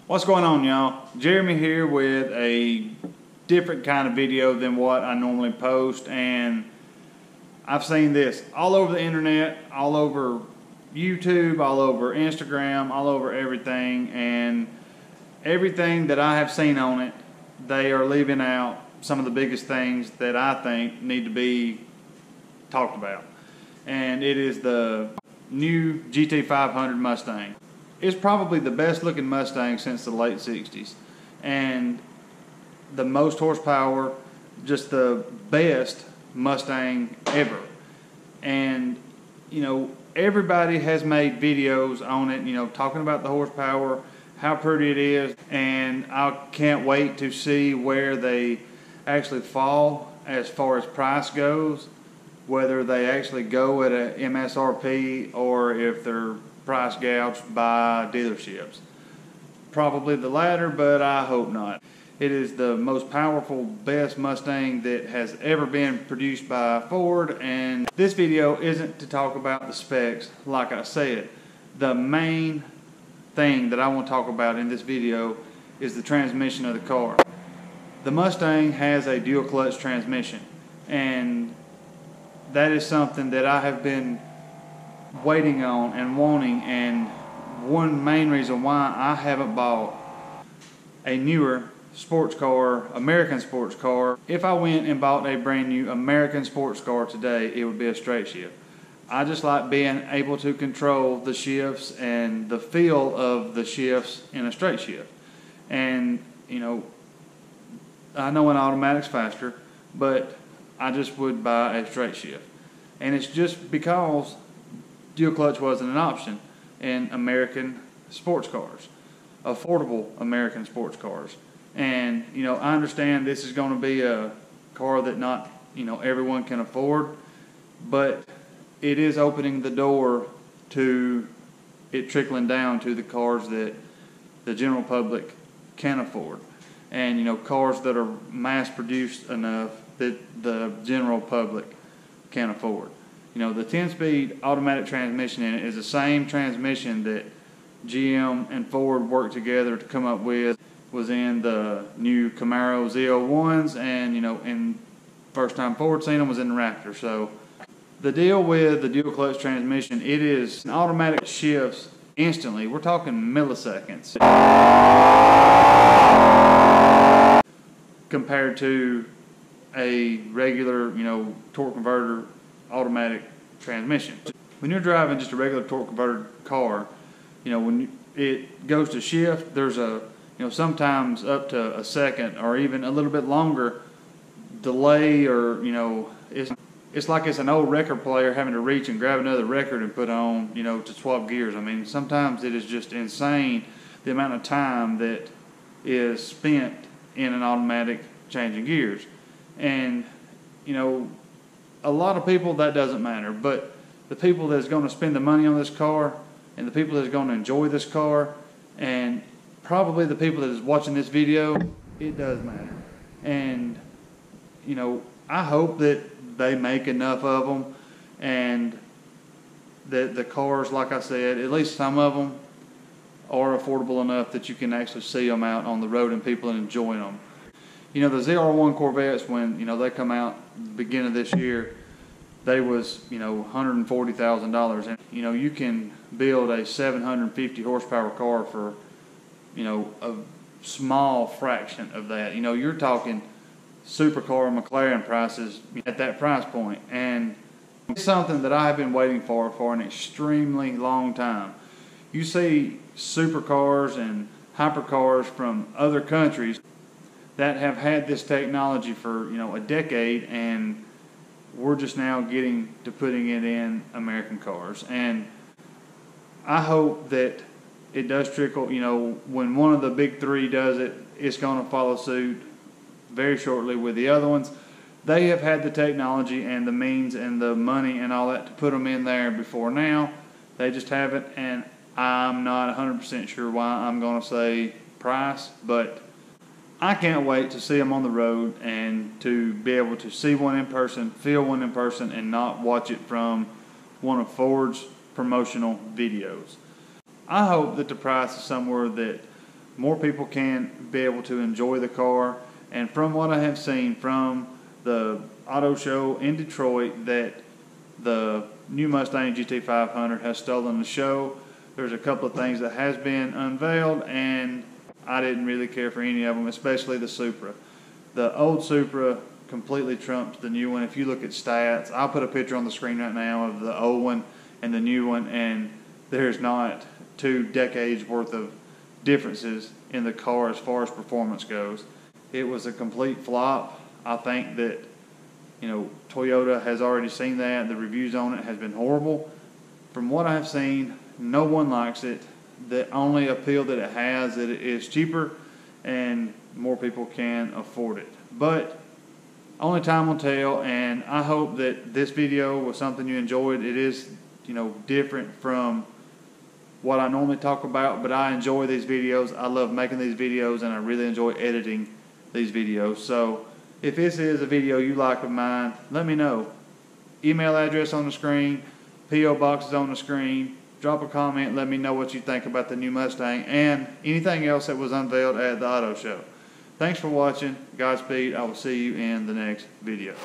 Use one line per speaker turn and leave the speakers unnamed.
What's going on, y'all? Jeremy here with a different kind of video than what I normally post, and I've seen this all over the internet, all over YouTube, all over Instagram, all over everything, and everything that I have seen on it, they are leaving out some of the biggest things that I think need to be talked about. And it is the new GT500 Mustang. It's probably the best looking Mustang since the late 60s, and the most horsepower, just the best Mustang ever. And you know, everybody has made videos on it, you know, talking about the horsepower, how pretty it is, and I can't wait to see where they actually fall as far as price goes, whether they actually go at a MSRP or if they're price gouged by dealerships. Probably the latter, but I hope not. It is the most powerful, best Mustang that has ever been produced by Ford, and this video isn't to talk about the specs. Like I said, the main thing that I want to talk about in this video is the transmission of the car. The Mustang has a dual clutch transmission, and that is something that I have been waiting on and wanting, and one main reason why I haven't bought a newer sports car, American sports car. If I went and bought a brand new American sports car today, it would be a straight shift. I just like being able to control the shifts and the feel of the shifts in a straight shift. And you know, I know an automatic's faster, but I just would buy a straight shift. And it's just because dual clutch wasn't an option in American sports cars, affordable American sports cars. And you know, I understand this is going to be a car that not, you know, everyone can afford, but it is opening the door to it trickling down to the cars that the general public can afford, and you know, cars that are mass produced enough that the general public can afford. You know, the 10-speed automatic transmission in it is the same transmission that GM and Ford worked together to come up with. Was in the new Camaro Z01s, and you know, in first time Ford seen them was in the Raptor. So the deal with the dual clutch transmission, it is an automatic shifts instantly. We're talking milliseconds compared to a regular, you know, torque converter automatic transmission. When you're driving just a regular torque converter car, you know, when it goes to shift, there's a, you know, sometimes up to a second or even a little bit longer delay, or you know, it's like it's an old record player having to reach and grab another record and put on, you know, to swap gears. I mean, sometimes it is just insane the amount of time that is spent in an automatic changing gears. And you know, a lot of people that doesn't matter, but the people that's going to spend the money on this car and the people that's going to enjoy this car, and probably the people that is watching this video, it does matter. And you know, I hope that they make enough of them, and that the cars, like I said, at least some of them are affordable enough that you can actually see them out on the road and people enjoying them. You know, the ZR1 Corvettes, when you know they come out the beginning of this year, they was, you know, $140,000, and you know, you can build a 750 horsepower car for, you know, a small fraction of that. You know, you're talking supercar McLaren prices at that price point, and it's something that I have been waiting for an extremely long time. You see supercars and hypercars from other countries that have had this technology for, you know, a decade, and we're just now getting to putting it in American cars. And I hope that it does trickle. You know, when one of the big three does it, it's going to follow suit very shortly with the other ones. They have had the technology and the means and the money and all that to put them in there before now. They just haven't, and I'm not 100% sure why I'm going to say price, but I can't wait to see them on the road and to be able to see one in person, feel one in person, and not watch it from one of Ford's promotional videos. I hope that the price is somewhere that more people can be able to enjoy the car. And from what I have seen from the auto show in Detroit, that the new Mustang GT500 has stolen the show. There's a couple of things that has been unveiled, and I didn't really care for any of them, especially the Supra. The old Supra completely trumps the new one. If you look at stats, I'll put a picture on the screen right now of the old one and the new one, and there's not 2 decades worth of differences in the car as far as performance goes. It was a complete flop. I think that, Toyota has already seen that. The reviews on it has been horrible. From what I've seen, no one likes it. The only appeal that it has is that it is cheaper and more people can afford it. But only time will tell, and I hope that this video was something you enjoyed. It is, different from what I normally talk about, but I enjoy these videos. I love making these videos, and I really enjoy editing these videos. So if this is a video you like of mine, let me know. Email address on the screen, P.O. box is on the screen. Drop a comment, let me know what you think about the new Mustang and anything else that was unveiled at the auto show. Thanks for watching. Godspeed. I will see you in the next video.